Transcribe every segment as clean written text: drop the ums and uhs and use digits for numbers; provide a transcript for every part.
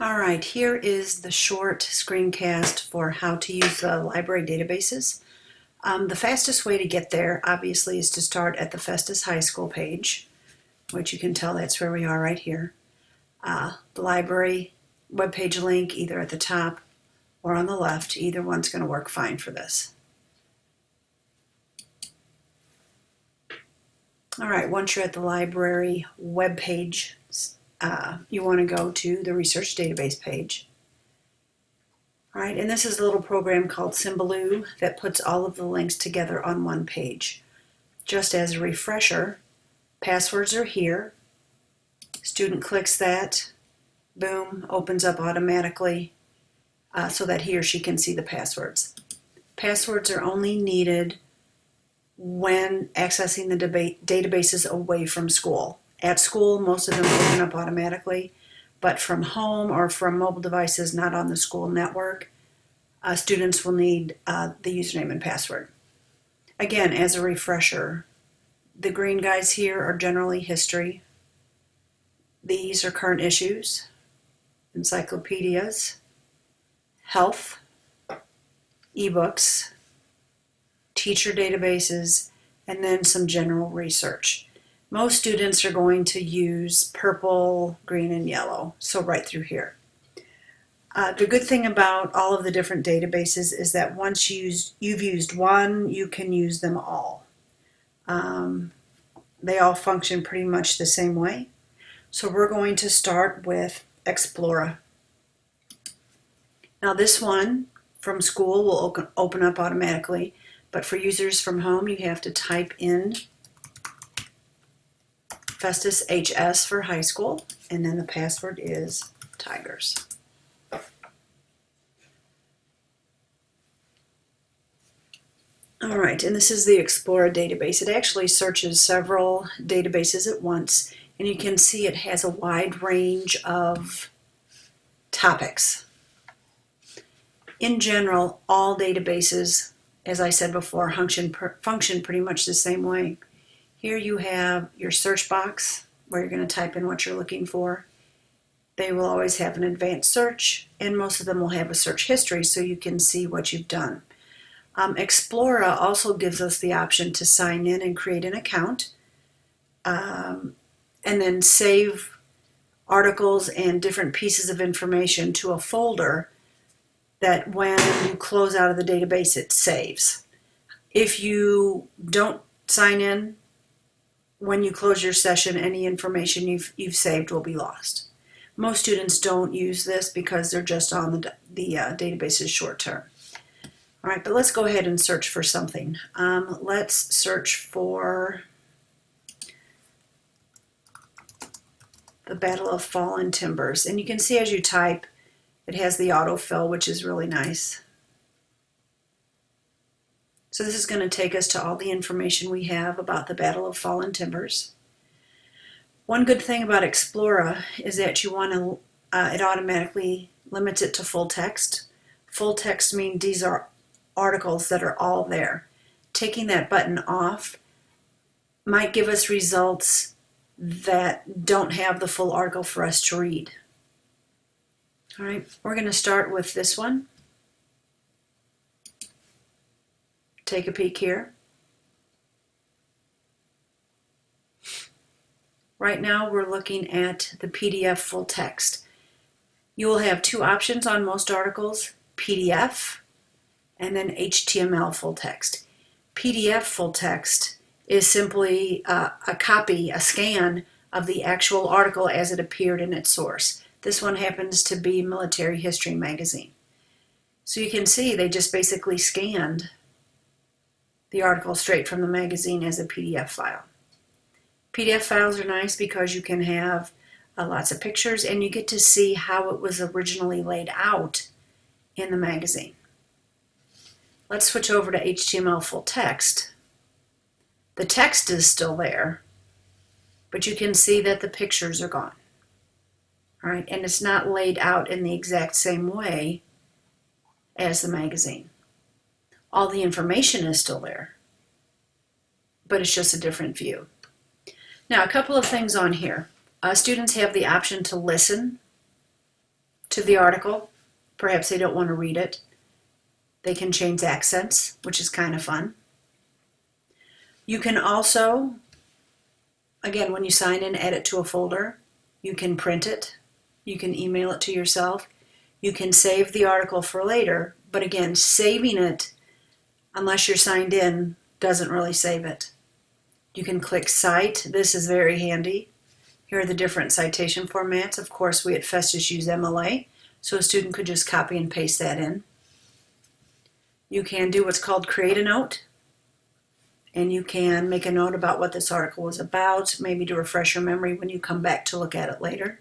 All right, here is the short screencast for how to use the library databases. The fastest way to get there, obviously, is to start at the Festus High School page, which you can tell that's where we are right here. The library webpage link, either at the top or on the left, either one's going to work fine for this. All right, once you're at the library webpage, you want to go to the research database page. All right, and this is a little program called Symbaloo that puts all of the links together on one page. Just as a refresher, passwords are here. Student clicks that, boom, opens up automatically so that he or she can see the passwords. Passwords are only needed when accessing the databases away from school. At school, most of them open up automatically, but from home or from mobile devices not on the school network, students will need the username and password. Again, as a refresher, the green guys here are generally history. These are current issues, encyclopedias, health, ebooks, teacher databases, and then some general research. Most students are going to use purple, green, and yellow, so right through here. The good thing about all of the different databases is that once you've used one, you can use them all. They all function pretty much the same way. So we're going to start with Explora. Now this one from school will open up automatically, but for users from home, you have to type in Festus HS for high school, and then the password is Tigers. All right, and this is the Explora database. It actually searches several databases at once, and you can see it has a wide range of topics. In general, all databases, as I said before, function pretty much the same way. Here you have your search box where you're going to type in what you're looking for. They will always have an advanced search, and most of them will have a search history so you can see what you've done. Explora also gives us the option to sign in and create an account, and then save articles and different pieces of information to a folder that when you close out of the database, it saves. If you don't sign in, when you close your session, any information you've saved will be lost. Most students don't use this because they're just on the databases short term. All right, but let's go ahead and search for something. Let's search for the Battle of Fallen Timbers. And you can see as you type, it has the autofill, which is really nice. So this is going to take us to all the information we have about the Battle of Fallen Timbers. One good thing about Explora is that you want to, it automatically limits it to full text. Full text means these are articles that are all there. Taking that button off might give us results that don't have the full article for us to read. All right, we're going to start with this one. Take a peek here. Right now we're looking at the PDF full text. You will have two options on most articles, PDF and then HTML full text. PDF full text is simply a copy, a scan of the actual article as it appeared in its source. This one happens to be Military History Magazine. So you can see they just basically scanned the article straight from the magazine as a PDF file. PDF files are nice because you can have lots of pictures and you get to see how it was originally laid out in the magazine. Let's switch over to HTML full text. The text is still there, but you can see that the pictures are gone. All right, and it's not laid out in the exact same way as the magazine. All the information is still there, but it's just a different view. Now, a couple of things on here. Students have the option to listen to the article. Perhaps they don't want to read it. They can change accents, which is kind of fun. You can also, again, when you sign in, add it to a folder. You can print it. You can email it to yourself. You can save the article for later, but again, saving it, unless you're signed in, doesn't really save it. You can click Cite. This is very handy. Here are the different citation formats. Of course, we at Festus use MLA, so a student could just copy and paste that in. You can do what's called create a note, and you can make a note about what this article was about, maybe to refresh your memory when you come back to look at it later.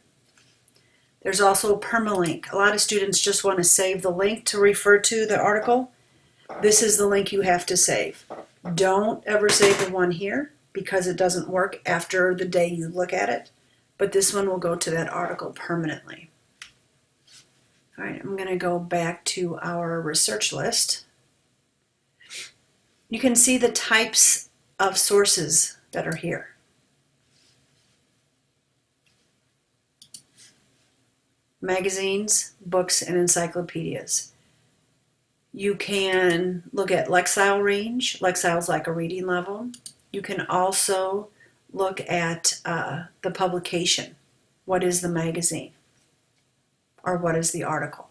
There's also a permalink. A lot of students just want to save the link to refer to the article. This is the link you have to save. Don't ever save the one here because it doesn't work after the day you look at it, but this one will go to that article permanently. All right, I'm going to go back to our research list. You can see the types of sources that are here. Magazines, books, and encyclopedias. You can look at Lexile range. Lexile is like a reading level. You can also look at the publication. What is the magazine? Or what is the article?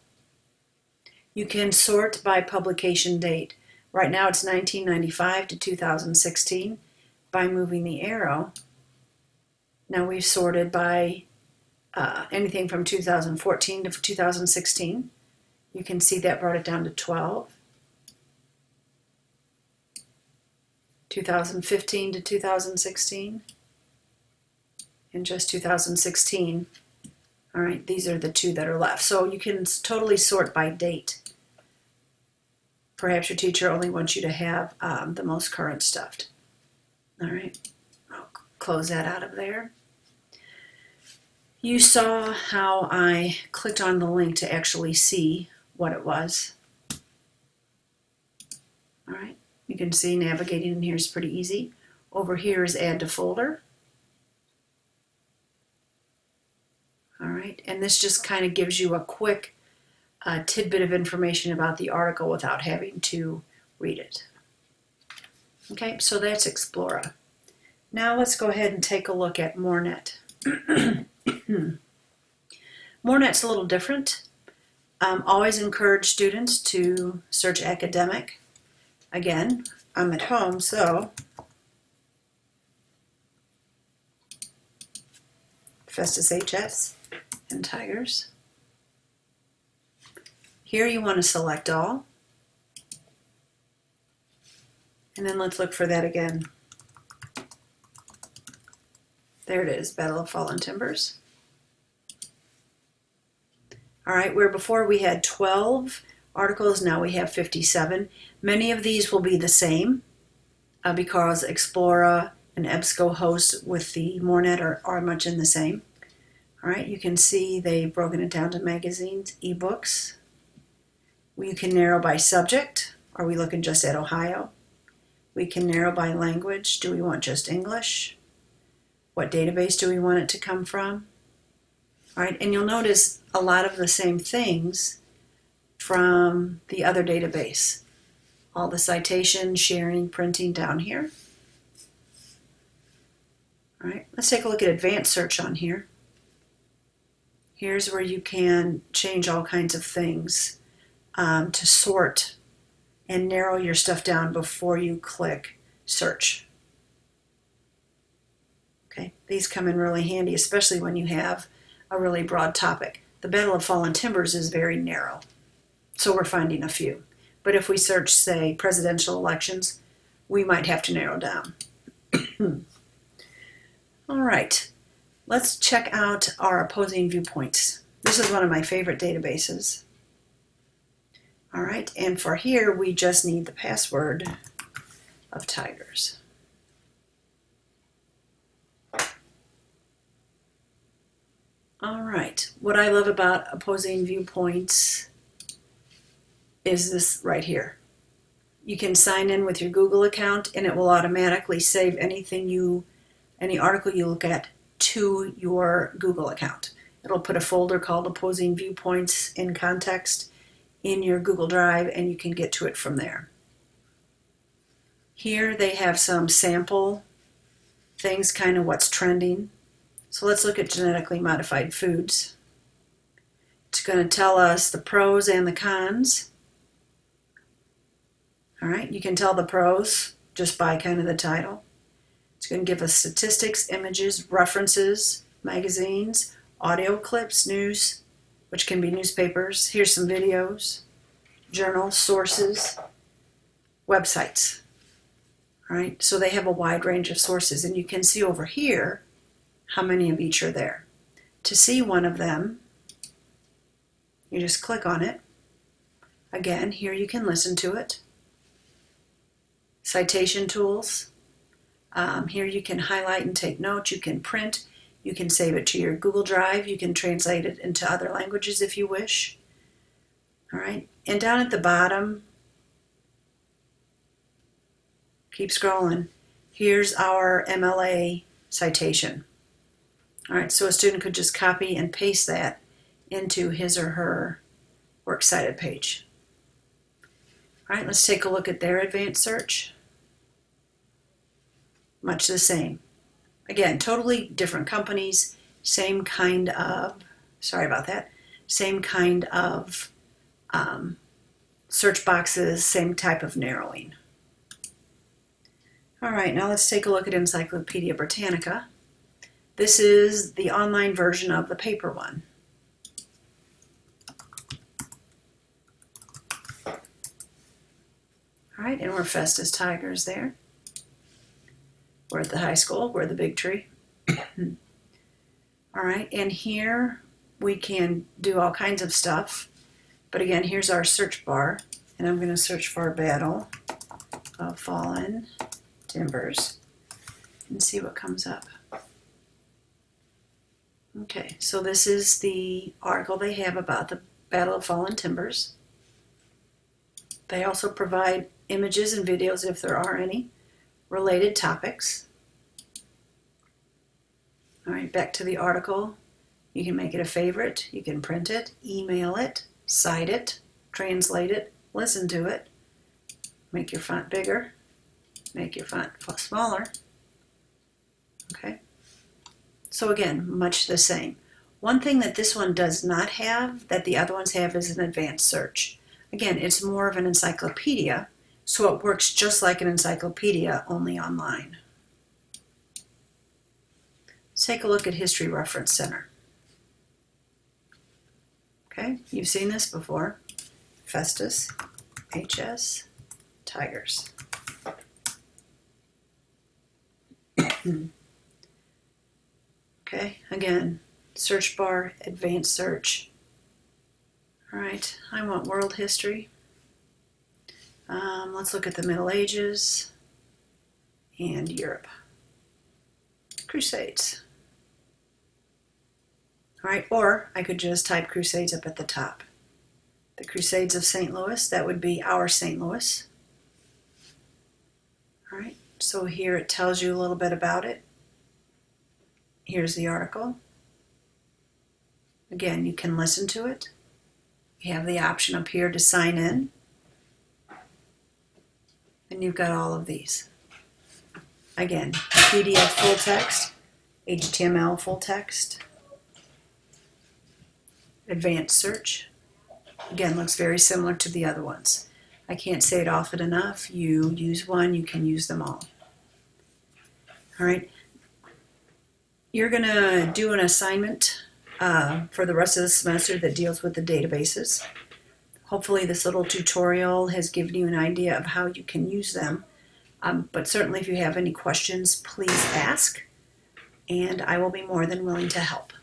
You can sort by publication date. Right now it's 1995 to 2016 by moving the arrow. Now we've sorted by anything from 2014 to 2016. You can see that brought it down to 12. 2015 to 2016. And just 2016. All right, these are the two that are left. So you can totally sort by date. Perhaps your teacher only wants you to have the most current stuff. All right, I'll close that out of there. You saw how I clicked on the link to actually see what it was. All right, you can see navigating in here is pretty easy. Over here is add to folder. All right, and this just kind of gives you a quick tidbit of information about the article without having to read it. Okay, so that's Explora. Now let's go ahead and take a look at MoreNet. MoreNet's a little different. Always encourage students to search academic. Again, I'm at home, so Festus HS and Tigers. Here you want to select all. And then let's look for that again. There it is, Battle of Fallen Timbers. All right, where before we had 12 articles, now we have 57. Many of these will be the same because Explora and EBSCO hosts with the MoreNet are much in the same. All right, you can see they've broken it down to magazines, ebooks. You can narrow by subject. Are we looking just at Ohio? We can narrow by language. Do we want just English? What database do we want it to come from? All right, and you'll notice a lot of the same things from the other database. All the citation, sharing, printing down here. All right, let's take a look at advanced search on here. Here's where you can change all kinds of things to sort and narrow your stuff down before you click search. Okay, these come in really handy, especially when you have a really broad topic. The Battle of Fallen Timbers is very narrow, so we're finding a few. But if we search, say, presidential elections, we might have to narrow down. All right, let's check out our opposing viewpoints. This is one of my favorite databases. All right, and for here, we just need the password of Tigers. All right, what I love about opposing viewpoints is this right here. You can sign in with your Google account and it will automatically save any article you look at to your Google account. It'll put a folder called Opposing Viewpoints in Context in your Google Drive, and you can get to it from there. Here they have some sample things, kind of what's trending. So let's look at genetically modified foods. It's going to tell us the pros and the cons. All right, you can tell the pros just by kind of the title. It's going to give us statistics, images, references, magazines, audio clips, news, which can be newspapers. Here's some videos, journals, sources, websites. All right, so they have a wide range of sources, and you can see over here how many of each are there. To see one of them, you just click on it. Again, here you can listen to it. Citation tools. Here you can highlight and take notes. You can print. You can save it to your Google Drive. You can translate it into other languages if you wish. All right, and down at the bottom, keep scrolling. Here's our MLA citation. All right, so a student could just copy and paste that into his or her Works Cited page. All right, let's take a look at their advanced search. Much the same. Again, totally different companies, same kind of, same kind of search boxes, same type of narrowing. All right, now let's take a look at Encyclopedia Britannica. This is the online version of the paper one. All right, and we're Festus Tigers there. We're at the high school, we're the big tree. All right, and here we can do all kinds of stuff. But again, here's our search bar, and I'm going to search for Battle of Fallen Timbers and see what comes up. Okay, so this is the article they have about the Battle of Fallen Timbers. They also provide images and videos, if there are any, related topics. All right, back to the article. You can make it a favorite, you can print it, email it, cite it, translate it, listen to it, make your font bigger, make your font smaller. Okay, so again, much the same. One thing that this one does not have that the other ones have is an advanced search. Again, it's more of an encyclopedia, so it works just like an encyclopedia, only online. Let's take a look at History Reference Center. Okay, you've seen this before. Festus, HS, Tigers. Okay, again, search bar, advanced search. All right, I want world history. Let's look at the Middle Ages and Europe. Crusades. All right, or I could just type Crusades up at the top. The Crusades of St. Louis, that would be our St. Louis. All right, so here it tells you a little bit about it. Here's the article. Again, you can listen to it. You have the option up here to sign in. And you've got all of these. Again, PDF full text, HTML full text, advanced search. Again, looks very similar to the other ones. I can't say it often enough. You use one, you can use them all. All right. You're going to do an assignment for the rest of the semester that deals with the databases. Hopefully this little tutorial has given you an idea of how you can use them. But certainly if you have any questions, please ask, and I will be more than willing to help.